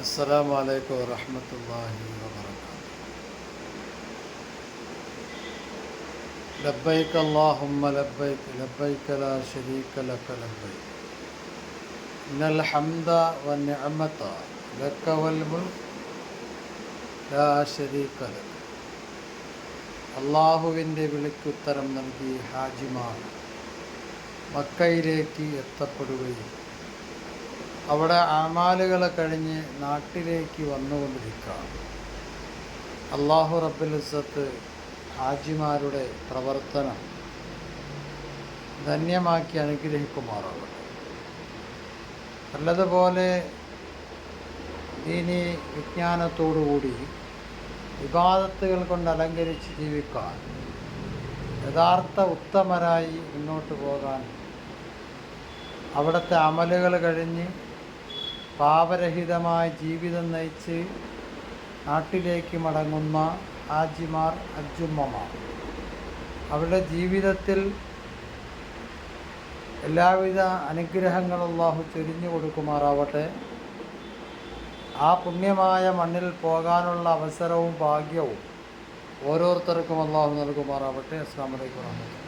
السلام عليكم ورحمة الله وبركاته. لبيك اللهم لبيك لبيك لا شريك لك لبيك إن الحمد والنعمة لك والملك لا شريك لك. അള്ളാഹുവിൻ്റെ വിളിക്കുത്തരം നൽകി ഹാജിമാർ മക്കയിലേക്ക് എത്തപ്പെടുകയും അവിടെ അമാലുകൾ കഴിഞ്ഞ് നാട്ടിലേക്ക് വന്നുകൊണ്ടിരിക്കുകയാണ്. അള്ളാഹു റബ്ബുൽ ഇസ്സത്ത് ഹാജിമാരുടെ പ്രവർത്തനം ധന്യമാക്കി അനുഗ്രഹിക്കുമാറാകട്ടെ. നല്ലതുപോലെ ദീനി വിജ്ഞാനത്തോടുകൂടി ഇബാദത്തുകൾ കൊണ്ട് അലങ്കരിച്ച് ജീവിക്കാൻ, യഥാർത്ഥ ഉത്തമരായി മുന്നോട്ട് പോകാൻ, അവിടുത്തെ അമലുകൾ കഴിഞ്ഞ് പാപരഹിതമായ ജീവിതം നയിച്ച് നാട്ടിലേക്ക് മടങ്ങുന്ന ഹാജിമാർ, ഹജ്ജുമ്മമാർ, അവരുടെ ജീവിതത്തിൽ എല്ലാവിധ അനുഗ്രഹങ്ങളും അല്ലാഹു ചൊരിഞ്ഞു കൊടുക്കുമാറാവട്ടെ. ആ പുണ്യമായ മണ്ണിൽ പോകാനുള്ള അവസരവും ഭാഗ്യവും ഓരോരുത്തർക്കും അല്ലാഹു നൽകുമാറാവട്ടെ. അസ്സലാമു അലൈക്കും വറഹ്മത്തുള്ളാഹി.